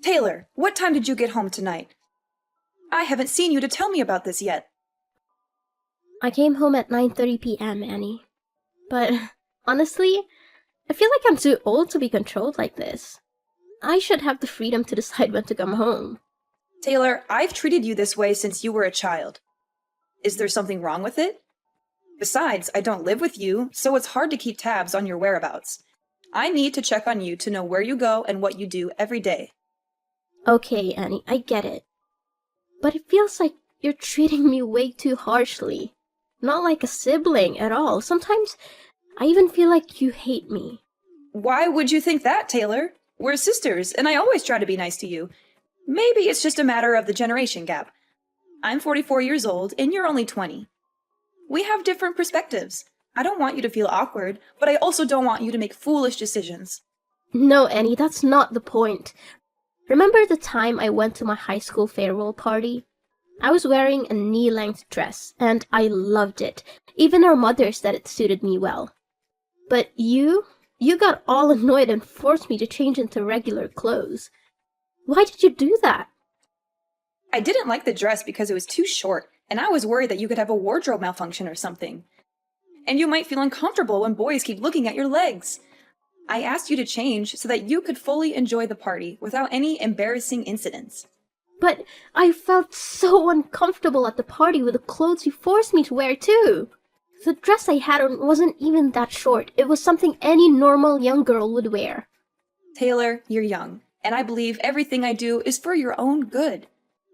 Taylor, what time did you get home tonight? I haven't seen you to tell me about this yet. I came home at 9:30 p.m., Annie. But honestly, I feel like I'm too old to be controlled like this. I should have the freedom to decide when to come home. Taylor, I've treated you this way since you were a child. Is there something wrong with it? Besides, I don't live with you, so it's hard to keep tabs on your whereabouts. I need to check on you to know where you go and what you do every day. Okay, Annie, I get it. But it feels like you're treating me way too harshly. Not like a sibling at all. Sometimes I even feel like you hate me. Why would you think that, Taylor? We're sisters, and I always try to be nice to you. Maybe it's just a matter of the generation gap. I'm 44 years old, and you're only 20. We have different perspectives. I don't want you to feel awkward, but I also don't want you to make foolish decisions. No, Annie, that's not the point. Remember the time I went to my high school farewell party? I was wearing a knee-length dress, and I loved it. Even our mother said it suited me well. But you got all annoyed and forced me to change into regular clothes. Why did you do that? I didn't like the dress because it was too short, and I was worried that you could have a wardrobe malfunction or something. And you might feel uncomfortable when boys keep looking at your legs. I asked you to change so that you could fully enjoy the party without any embarrassing incidents. But I felt so uncomfortable at the party with the clothes you forced me to wear too. The dress I had on wasn't even that short. It was something any normal young girl would wear. Taylor, you're young, and I believe everything I do is for your own good.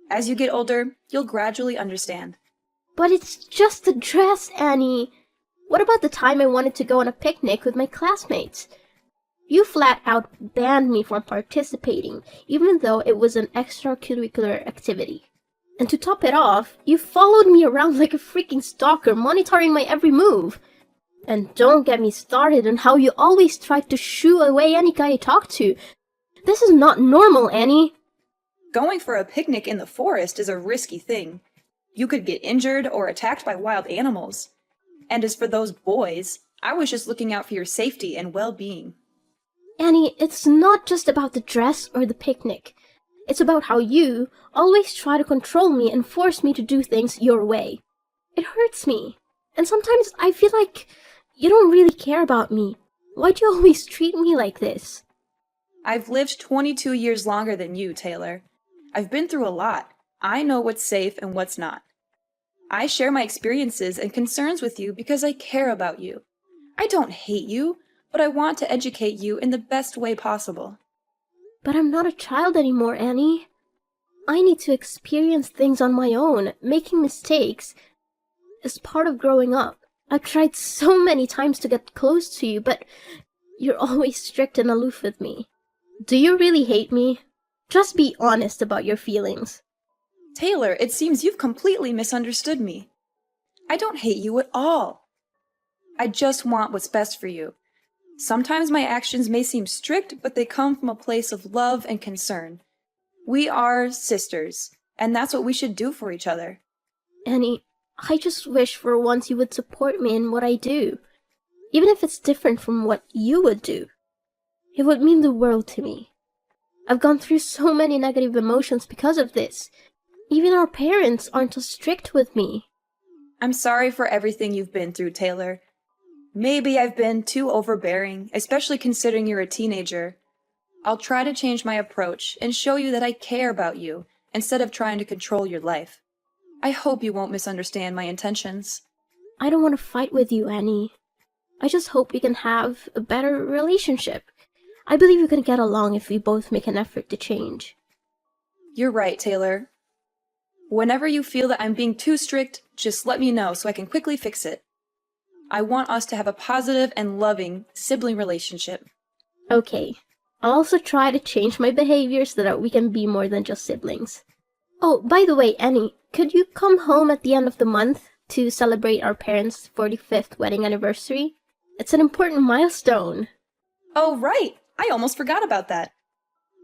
As you get older, you'll gradually understand. But it's just a dress, Annie. What about the time I wanted to go on a picnic with my classmates? You flat out banned me from participating, even though it was an extracurricular activity. And to top it off, you followed me around like a freaking stalker, monitoring my every move. And don't get me started on how you always tried to shoo away any guy I talked to. This is not normal, Annie. Going for a picnic in the forest is a risky thing. You could get injured or attacked by wild animals. And as for those boys, I was just looking out for your safety and well-being. Annie, it's not just about the dress or the picnic. It's about how you always try to control me and force me to do things your way. It hurts me. And sometimes I feel like you don't really care about me. Why do you always treat me like this? I've lived 22 years longer than you, Taylor. I've been through a lot. I know what's safe and what's not. I share my experiences and concerns with you because I care about you. I don't hate you, but I want to educate you in the best way possible. But I'm not a child anymore, Annie. I need to experience things on my own. Making mistakes is part of growing up. I've tried so many times to get close to you, but you're always strict and aloof with me. Do you really hate me? Just be honest about your feelings. Taylor, it seems you've completely misunderstood me. I don't hate you at all. I just want what's best for you. Sometimes my actions may seem strict, but they come from a place of love and concern. We are sisters, and that's what we should do for each other. Annie, I just wish for once you would support me in what I do. Even if it's different from what you would do. It would mean the world to me. I've gone through so many negative emotions because of this. Even our parents aren't as strict with me. I'm sorry for everything you've been through, Taylor. Maybe I've been too overbearing, especially considering you're a teenager. I'll try to change my approach and show you that I care about you, instead of trying to control your life. I hope you won't misunderstand my intentions. I don't want to fight with you, Annie. I just hope we can have a better relationship. I believe we can get along if we both make an effort to change. You're right, Taylor. Whenever you feel that I'm being too strict, just let me know so I can quickly fix it. I want us to have a positive and loving sibling relationship. Okay. I'll also try to change my behavior so that we can be more than just siblings. Oh, by the way, Annie, could you come home at the end of the month to celebrate our parents' 45th wedding anniversary? It's an important milestone. Oh, right! I almost forgot about that.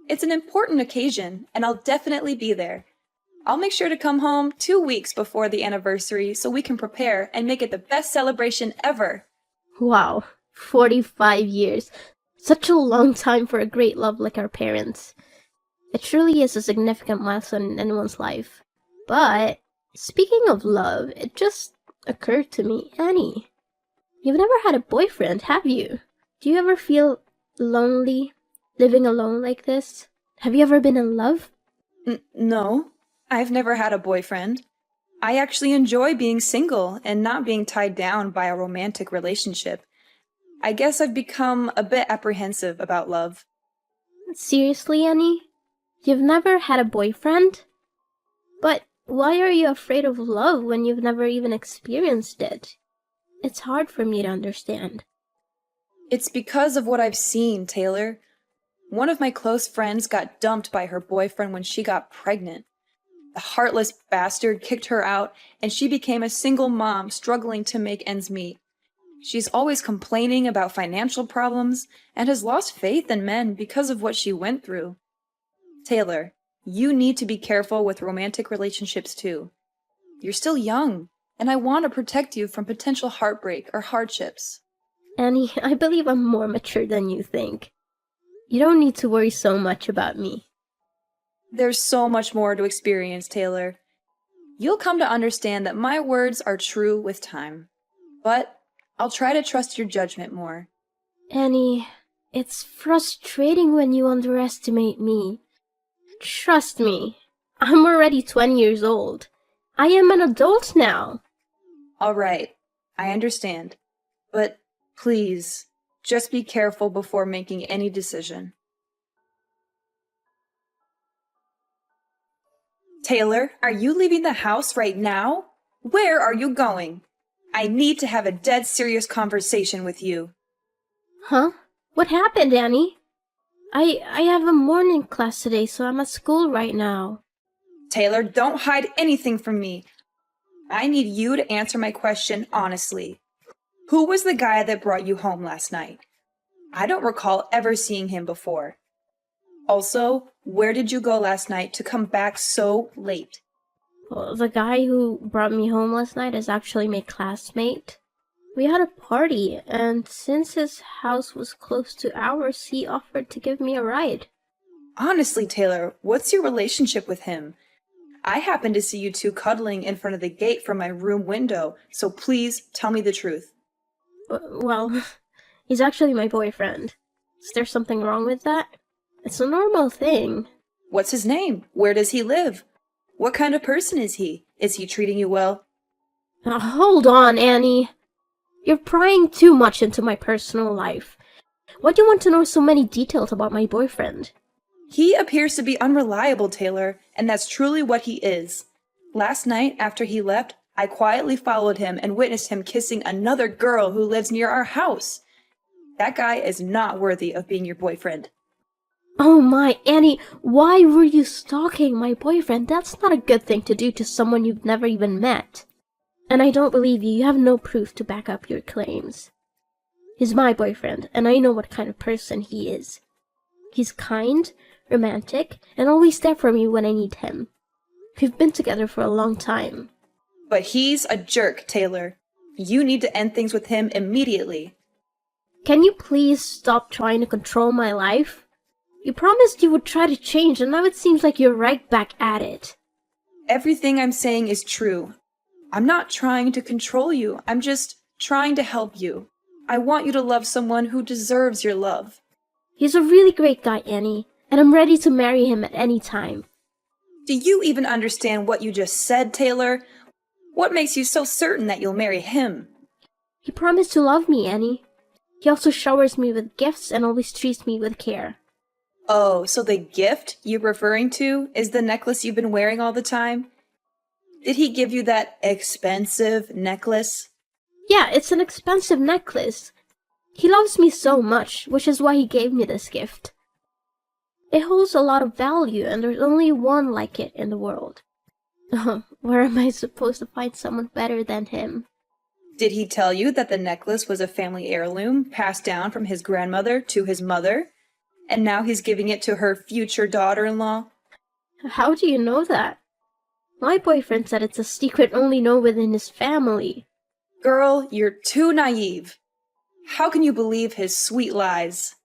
It's an important occasion, and I'll definitely be there. I'll make sure to come home 2 weeks before the anniversary so we can prepare and make it the best celebration ever. Wow, 45 years. Such a long time for a great love like our parents. It truly is a significant milestone in anyone's life. But, speaking of love, it just occurred to me, Annie, you've never had a boyfriend, have you? Do you ever feel lonely, living alone like this? Have you ever been in love? No, I've never had a boyfriend. I actually enjoy being single and not being tied down by a romantic relationship. I guess I've become a bit apprehensive about love. Seriously, Annie? You've never had a boyfriend? But why are you afraid of love when you've never even experienced it? It's hard for me to understand. It's because of what I've seen, Taylor. One of my close friends got dumped by her boyfriend when she got pregnant. The heartless bastard kicked her out, and she became a single mom struggling to make ends meet. She's always complaining about financial problems and has lost faith in men because of what she went through. Taylor, you need to be careful with romantic relationships too. You're still young, and I want to protect you from potential heartbreak or hardships. Annie, I believe I'm more mature than you think. You don't need to worry so much about me. There's so much more to experience, Taylor. You'll come to understand that my words are true with time. But I'll try to trust your judgment more. Annie, it's frustrating when you underestimate me. Trust me, I'm already 20 years old. I am an adult now. All right, I understand. But please, just be careful before making any decision. Taylor, are you leaving the house right now? Where are you going? I need to have a dead serious conversation with you. Huh? What happened, Annie? I have a morning class today, so I'm at school right now. Taylor, don't hide anything from me. I need you to answer my question honestly. Who was the guy that brought you home last night? I don't recall ever seeing him before. Also, where did you go last night to come back so late? Well, the guy who brought me home last night is actually my classmate. We had a party, and since his house was close to ours, he offered to give me a ride. Honestly, Taylor, what's your relationship with him? I happened to see you two cuddling in front of the gate from my room window, so please tell me the truth. Well, he's actually my boyfriend. Is there something wrong with that? It's a normal thing. What's his name? Where does he live? What kind of person is he? Is he treating you well? Now, hold on, Annie. You're prying too much into my personal life. Why do you want to know so many details about my boyfriend? He appears to be unreliable, Taylor, and that's truly what he is. Last night, after he left, I quietly followed him and witnessed him kissing another girl who lives near our house. That guy is not worthy of being your boyfriend. Oh my, Annie, why were you stalking my boyfriend? That's not a good thing to do to someone you've never even met. And I don't believe you. You have no proof to back up your claims. He's my boyfriend, and I know what kind of person he is. He's kind, romantic, and always there for me when I need him. We've been together for a long time. But he's a jerk, Taylor. You need to end things with him immediately. Can you please stop trying to control my life? You promised you would try to change, and now it seems like you're right back at it. Everything I'm saying is true. I'm not trying to control you. I'm just trying to help you. I want you to love someone who deserves your love. He's a really great guy, Annie, and I'm ready to marry him at any time. Do you even understand what you just said, Taylor? What makes you so certain that you'll marry him? He promised to love me, Annie. He also showers me with gifts and always treats me with care. Oh, so the gift you're referring to is the necklace you've been wearing all the time? Did he give you that expensive necklace? Yeah, it's an expensive necklace. He loves me so much, which is why he gave me this gift. It holds a lot of value, and there's only one like it in the world. Where am I supposed to find someone better than him? Did he tell you that the necklace was a family heirloom passed down from his grandmother to his mother? And now he's giving it to her future daughter-in-law? How do you know that? My boyfriend said it's a secret only known within his family. Girl, you're too naive. How can you believe his sweet lies?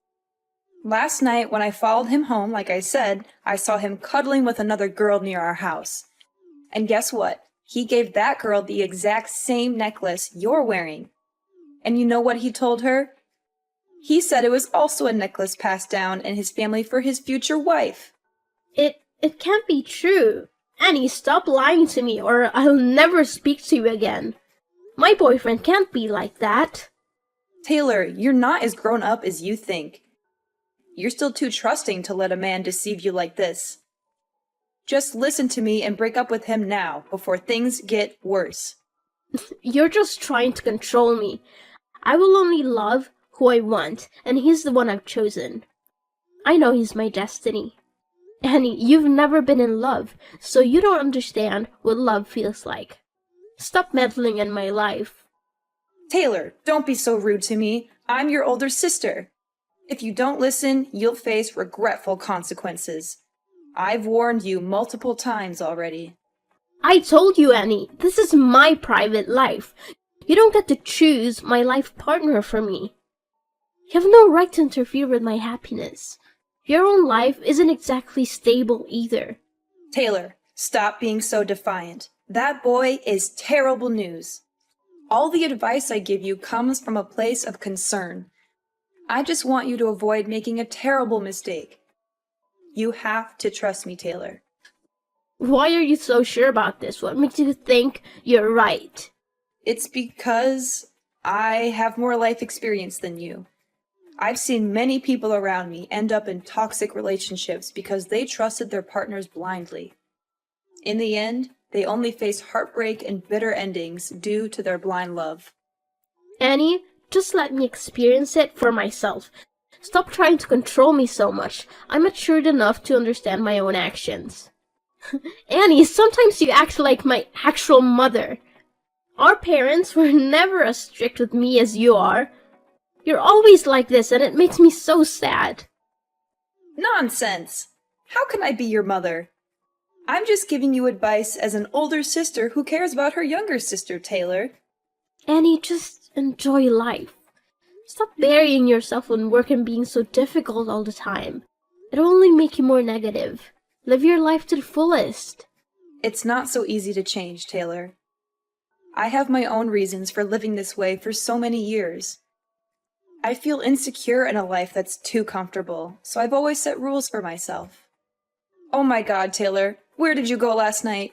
Last night, when I followed him home, like I said, I saw him cuddling with another girl near our house. And guess what? He gave that girl the exact same necklace you're wearing. And you know what he told her? He said it was also a necklace passed down in his family for his future wife. It can't be true. Annie, stop lying to me or I'll never speak to you again. My boyfriend can't be like that. Taylor, you're not as grown up as you think. You're still too trusting to let a man deceive you like this. Just listen to me and break up with him now before things get worse. You're just trying to control me. I will only love who I want, and he's the one I've chosen. I know he's my destiny. Annie, you've never been in love, so you don't understand what love feels like. Stop meddling in my life. Taylor, don't be so rude to me. I'm your older sister. If you don't listen, you'll face regretful consequences. I've warned you multiple times already. I told you, Annie, this is my private life. You don't get to choose my life partner for me. You have no right to interfere with my happiness. Your own life isn't exactly stable either. Taylor, stop being so defiant. That boy is terrible news. All the advice I give you comes from a place of concern. I just want you to avoid making a terrible mistake. You have to trust me, Taylor. Why are you so sure about this? What makes you think you're right? It's because I have more life experience than you. I've seen many people around me end up in toxic relationships because they trusted their partners blindly. In the end, they only face heartbreak and bitter endings due to their blind love. Annie, just let me experience it for myself. Stop trying to control me so much. I'm matured enough to understand my own actions. Annie, sometimes you act like my actual mother. Our parents were never as strict with me as you are. You're always like this, and it makes me so sad. Nonsense! How can I be your mother? I'm just giving you advice as an older sister who cares about her younger sister, Taylor. Annie, just enjoy life. Stop burying yourself in work and being so difficult all the time. It'll only make you more negative. Live your life to the fullest. It's not so easy to change, Taylor. I have my own reasons for living this way for so many years. I feel insecure in a life that's too comfortable, so I've always set rules for myself. Oh my God, Taylor, where did you go last night?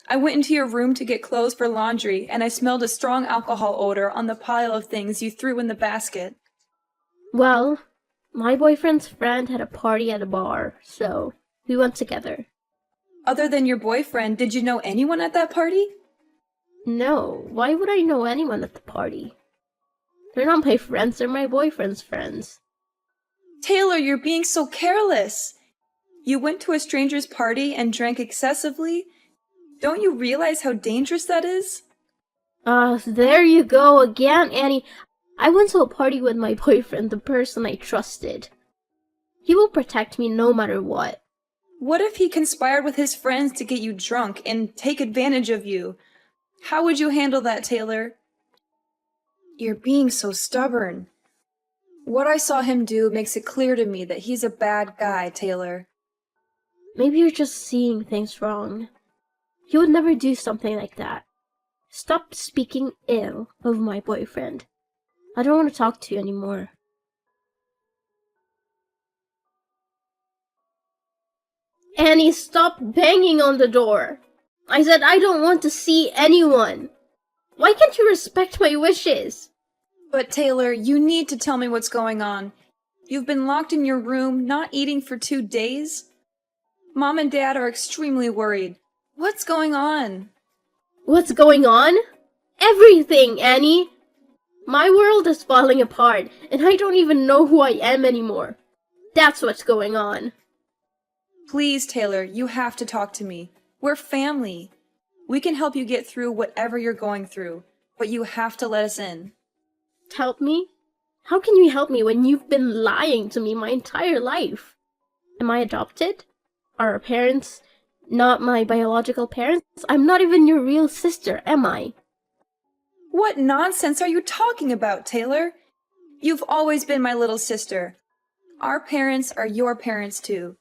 I went into your room to get clothes for laundry, and I smelled a strong alcohol odor on the pile of things you threw in the basket. Well, my boyfriend's friend had a party at a bar, so we went together. Other than your boyfriend, did you know anyone at that party? No, why would I know anyone at the party? They're not my friends, they're my boyfriend's friends. Taylor, you're being so careless. You went to a stranger's party and drank excessively? Don't you realize how dangerous that is? There you go again, Annie. I went to a party with my boyfriend, the person I trusted. He will protect me no matter what. What if he conspired with his friends to get you drunk and take advantage of you? How would you handle that, Taylor? You're being so stubborn. What I saw him do makes it clear to me that he's a bad guy, Taylor. Maybe you're just seeing things wrong. He would never do something like that. Stop speaking ill of my boyfriend. I don't want to talk to you anymore. Annie, stop banging on the door. I said I don't want to see anyone. Why can't you respect my wishes? But Taylor, you need to tell me what's going on. You've been locked in your room, not eating for 2 days. Mom and Dad are extremely worried. What's going on? What's going on? Everything, Annie. My world is falling apart, and I don't even know who I am anymore. That's what's going on. Please, Taylor, you have to talk to me. We're family. We can help you get through whatever you're going through, but you have to let us in. Help me? How can you help me when you've been lying to me my entire life? Am I adopted? Are our parents not my biological parents? I'm not even your real sister, am I? What nonsense are you talking about, Taylor? You've always been my little sister. Our parents are your parents too.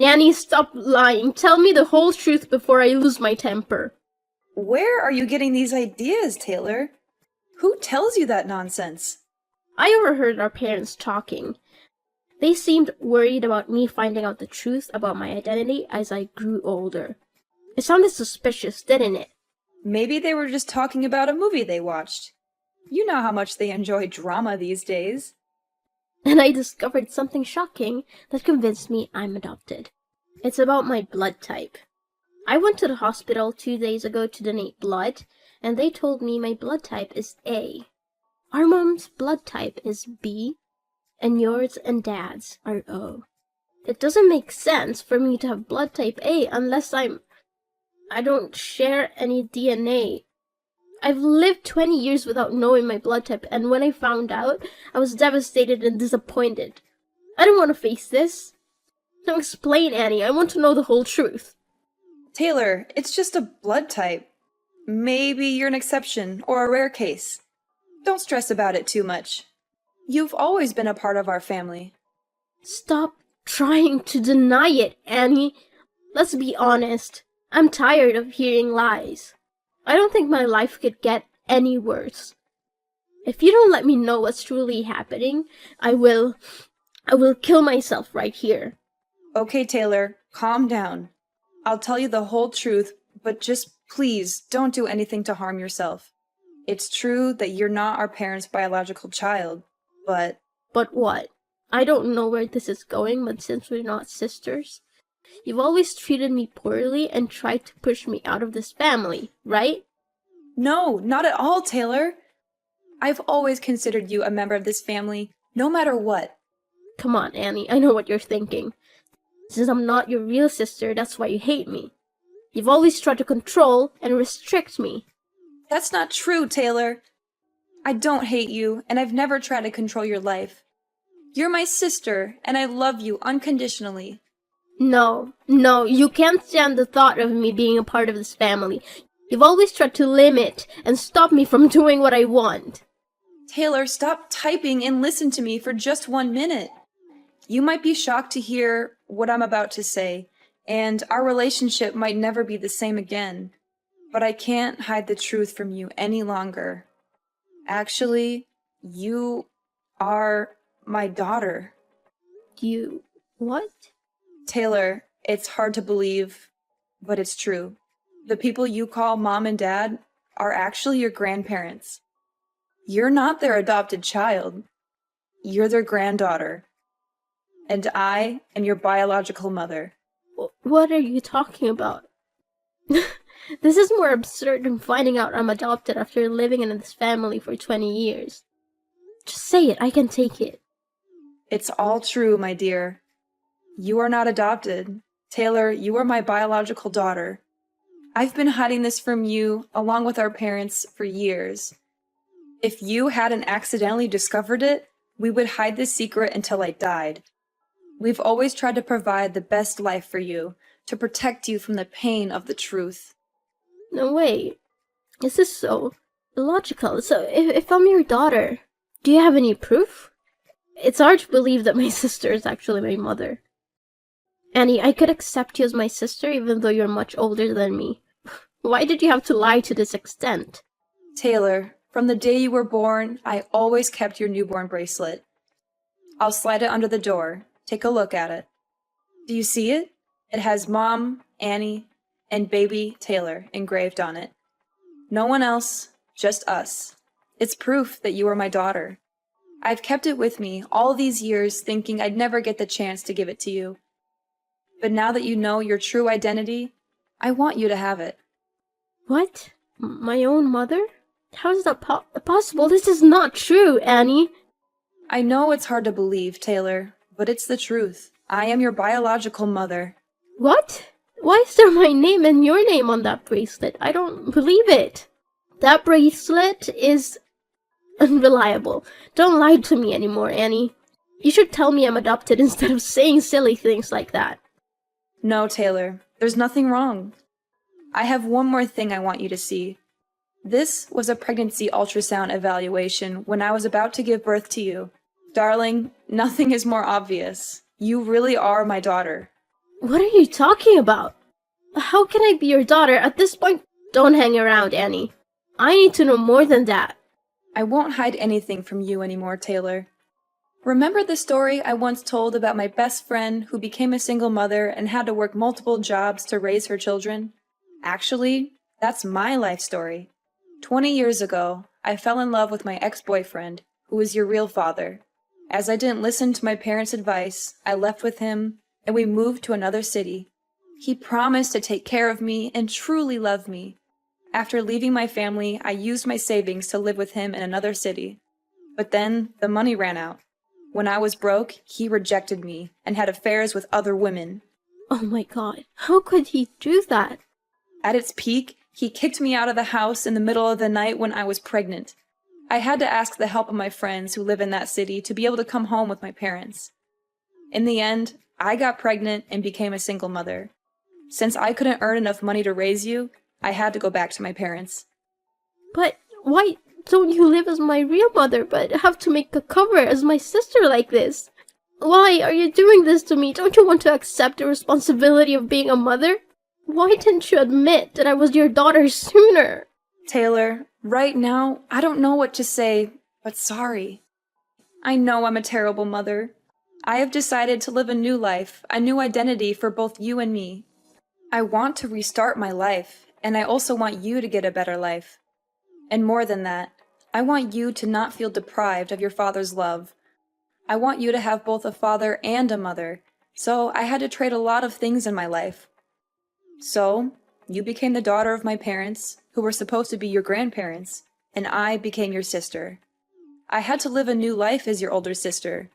Annie, stop lying. Tell me the whole truth before I lose my temper. Where are you getting these ideas, Taylor? Who tells you that nonsense? I overheard our parents talking. They seemed worried about me finding out the truth about my identity as I grew older. It sounded suspicious, didn't it? Maybe they were just talking about a movie they watched. You know how much they enjoy drama these days. And I discovered something shocking that convinced me I'm adopted. It's about my blood type. I went to the hospital 2 days ago to donate blood, and they told me my blood type is A. Our mom's blood type is B, and yours and Dad's are O. It doesn't make sense for me to have blood type A unless I don't share any DNA. I've lived 20 years without knowing my blood type, and when I found out, I was devastated and disappointed. I don't want to face this. Now explain, Annie. I want to know the whole truth. Taylor, it's just a blood type. Maybe you're an exception or a rare case. Don't stress about it too much. You've always been a part of our family. Stop trying to deny it, Annie. Let's be honest. I'm tired of hearing lies. I don't think my life could get any worse. If you don't let me know what's truly happening, I will kill myself right here. Okay, Taylor, calm down. I'll tell you the whole truth, but just please don't do anything to harm yourself. It's true that you're not our parents' biological child, but... But what? I don't know where this is going, but since we're not sisters, you've always treated me poorly and tried to push me out of this family, right? No, not at all, Taylor. I've always considered you a member of this family, no matter what. Come on, Annie, I know what you're thinking. Since I'm not your real sister, that's why you hate me. You've always tried to control and restrict me. That's not true, Taylor. I don't hate you, and I've never tried to control your life. You're my sister, and I love you unconditionally. No, you can't stand the thought of me being a part of this family. You've always tried to limit and stop me from doing what I want. Taylor, stop typing and listen to me for just 1 minute. You might be shocked to hear what I'm about to say, and our relationship might never be the same again. But I can't hide the truth from you any longer. Actually, you are my daughter. You... what? Taylor, it's hard to believe, but it's true. The people you call Mom and Dad are actually your grandparents. You're not their adopted child. You're their granddaughter. And I am your biological mother. What are you talking about? This is more absurd than finding out I'm adopted after living in this family for 20 years. Just say it, I can take it. It's all true, my dear. You are not adopted. Taylor, you are my biological daughter. I've been hiding this from you, along with our parents, for years. If you hadn't accidentally discovered it, we would hide this secret until I died. We've always tried to provide the best life for you, to protect you from the pain of the truth. No, wait. This is so illogical. So, if I'm your daughter, do you have any proof? It's hard to believe that my sister is actually my mother. Annie, I could accept you as my sister even though you're much older than me. Why did you have to lie to this extent? Taylor, from the day you were born, I always kept your newborn bracelet. I'll slide it under the door. Take a look at it. Do you see it? It has Mom, Annie, and baby Taylor engraved on it. No one else, just us. It's proof that you are my daughter. I've kept it with me all these years thinking I'd never get the chance to give it to you. But now that you know your true identity, I want you to have it. What? My own mother? How is that possible? This is not true, Annie. I know it's hard to believe, Taylor, but it's the truth. I am your biological mother. What? Why is there my name and your name on that bracelet? I don't believe it. That bracelet is unreliable. Don't lie to me anymore, Annie. You should tell me I'm adopted instead of saying silly things like that. No, Taylor, there's nothing wrong. I have one more thing I want you to see. This was a pregnancy ultrasound evaluation when I was about to give birth to you. Darling, Nothing is more obvious. You really are my daughter. What are you talking about? How can I be your daughter at this point? Don't hang around, Annie. I need to know more than that. I won't hide anything from you anymore, Taylor. Remember the story I once told about my best friend who became a single mother and had to work multiple jobs to raise her children? Actually, that's my life story. 20 years ago, I fell in love with my ex-boyfriend, who was your real father. As I didn't listen to my parents' advice, I left with him, and we moved to another city. He promised to take care of me and truly love me. After leaving my family, I used my savings to live with him in another city. But then, the money ran out. When I was broke, he rejected me and had affairs with other women. Oh my god, how could he do that? At its peak, he kicked me out of the house in the middle of the night when I was pregnant. I had to ask the help of my friends who live in that city to be able to come home with my parents. In the end, I got pregnant and became a single mother. Since I couldn't earn enough money to raise you, I had to go back to my parents. But why don't you live as my real mother but have to make a cover as my sister like this? Why are you doing this to me? Don't you want to accept the responsibility of being a mother? Why didn't you admit that I was your daughter sooner? Taylor, right now, I don't know what to say, but sorry. I know I'm a terrible mother. I have decided to live a new life, a new identity for both you and me. I want to restart my life, and I also want you to get a better life. And more than that, I want you to not feel deprived of your father's love. I want you to have both a father and a mother, so I had to trade a lot of things in my life. So, you became the daughter of my parents, who were supposed to be your grandparents, and I became your sister. I had to live a new life as your older sister.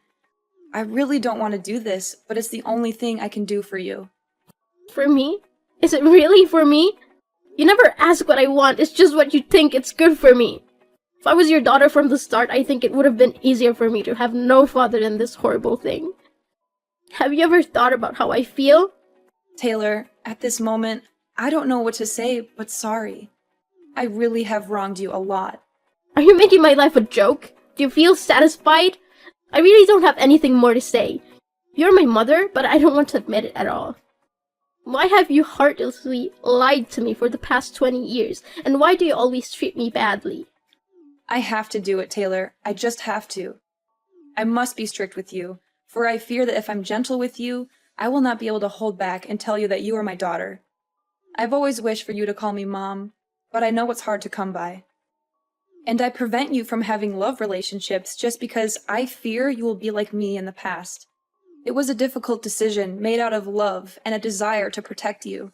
I really don't want to do this, but it's the only thing I can do for you. For me? Is it really for me? You never ask what I want, it's just what you think it's good for me. If I was your daughter from the start, I think it would have been easier for me to have no father than this horrible thing. Have you ever thought about how I feel? Taylor, at this moment, I don't know what to say, but sorry. I really have wronged you a lot. Are you making my life a joke? Do you feel satisfied? I really don't have anything more to say. You're my mother, but I don't want to admit it at all. Why have you heartlessly lied to me for the past 20 years? And why do you always treat me badly? I have to do it, Taylor. I just have to. I must be strict with you, for I fear that if I'm gentle with you, I will not be able to hold back and tell you that you are my daughter. I've always wished for you to call me Mom, but I know it's hard to come by. And I prevent you from having love relationships just because I fear you will be like me in the past. It was a difficult decision made out of love and a desire to protect you.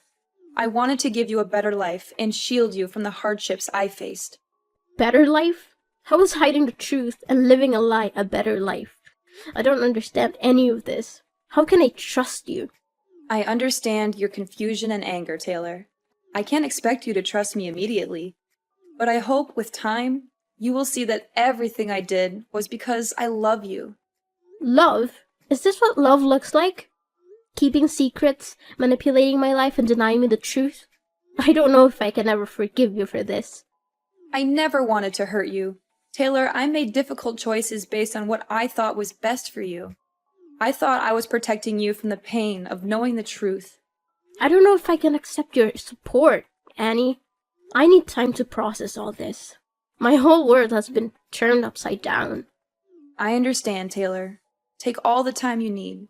I wanted to give you a better life and shield you from the hardships I faced. Better life? How is hiding the truth and living a lie a better life? I don't understand any of this. How can I trust you? I understand your confusion and anger, Taylor. I can't expect you to trust me immediately, but I hope with time you will see that everything I did was because I love you. Love? Is this what love looks like? Keeping secrets, manipulating my life, and denying me the truth? I don't know if I can ever forgive you for this. I never wanted to hurt you. Taylor, I made difficult choices based on what I thought was best for you. I thought I was protecting you from the pain of knowing the truth. I don't know if I can accept your support, Annie. I need time to process all this. My whole world has been turned upside down. I understand, Taylor. Take all the time you need.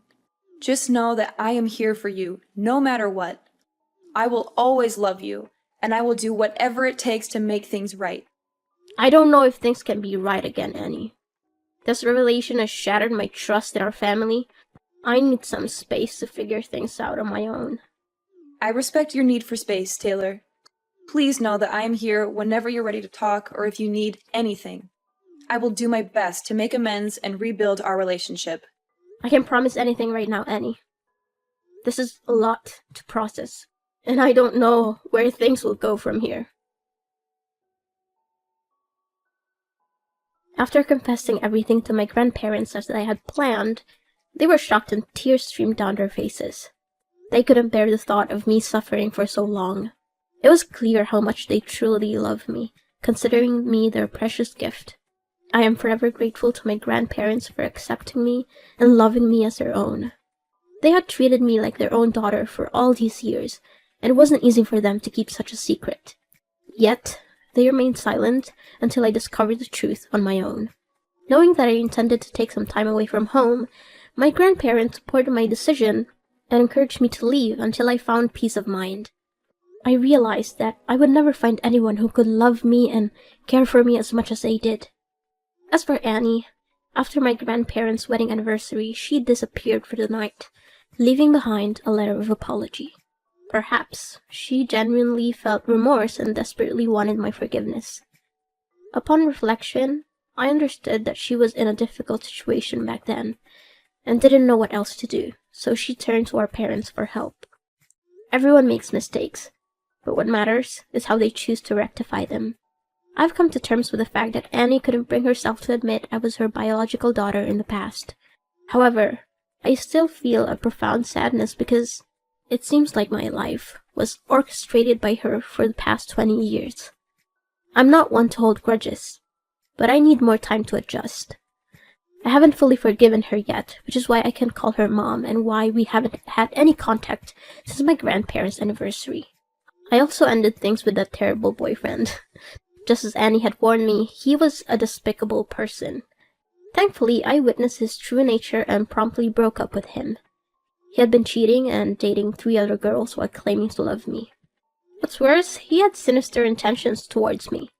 Just know that I am here for you, no matter what. I will always love you, and I will do whatever it takes to make things right. I don't know if things can be right again, Annie. This revelation has shattered my trust in our family. I need some space to figure things out on my own. I respect your need for space, Taylor. Please know that I am here whenever you're ready to talk or if you need anything. I will do my best to make amends and rebuild our relationship. I can't promise anything right now, Annie. This is a lot to process, and I don't know where things will go from here. After confessing everything to my grandparents as I had planned, they were shocked and tears streamed down their faces. They couldn't bear the thought of me suffering for so long. It was clear how much they truly loved me, considering me their precious gift. I am forever grateful to my grandparents for accepting me and loving me as their own. They had treated me like their own daughter for all these years, and it wasn't easy for them to keep such a secret. Yet, they remained silent until I discovered the truth on my own. Knowing that I intended to take some time away from home, my grandparents supported my decision and encouraged me to leave until I found peace of mind. I realized that I would never find anyone who could love me and care for me as much as they did. As for Annie, after my grandparents' wedding anniversary, she disappeared for the night, leaving behind a letter of apology. Perhaps she genuinely felt remorse and desperately wanted my forgiveness. Upon reflection, I understood that she was in a difficult situation back then and didn't know what else to do, so she turned to our parents for help. Everyone makes mistakes, but what matters is how they choose to rectify them. I've come to terms with the fact that Annie couldn't bring herself to admit I was her biological daughter in the past. However, I still feel a profound sadness because it seems like my life was orchestrated by her for the past 20 years. I'm not one to hold grudges, but I need more time to adjust. I haven't fully forgiven her yet, which is why I can't call her mom and why we haven't had any contact since my grandparents' anniversary. I also ended things with that terrible boyfriend. Just as Annie had warned me, he was a despicable person. Thankfully, I witnessed his true nature and promptly broke up with him. He had been cheating and dating 3 other girls while claiming to love me. What's worse, he had sinister intentions towards me.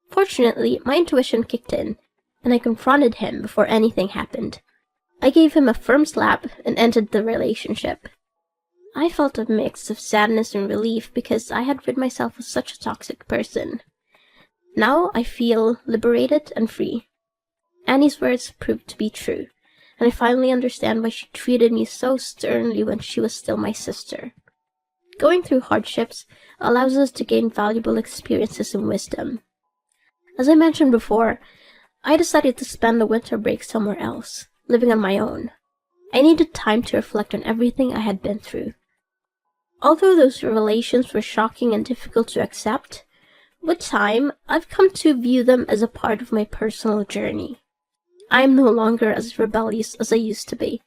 Fortunately, my intuition kicked in, and I confronted him before anything happened. I gave him a firm slap and ended the relationship. I felt a mix of sadness and relief because I had rid myself of such a toxic person. Now I feel liberated and free. Annie's words proved to be true, and I finally understand why she treated me so sternly when she was still my sister. Going through hardships allows us to gain valuable experiences and wisdom. As I mentioned before, I decided to spend the winter break somewhere else, living on my own. I needed time to reflect on everything I had been through. Although those revelations were shocking and difficult to accept, with time, I've come to view them as a part of my personal journey. I am no longer as rebellious as I used to be.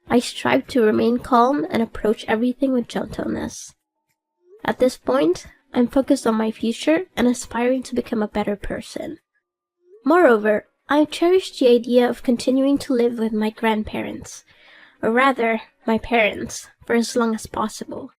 I strive to remain calm and approach everything with gentleness. At this point, I'm focused on my future and aspiring to become a better person. Moreover, I cherish the idea of continuing to live with my grandparents, or rather, my parents, for as long as possible.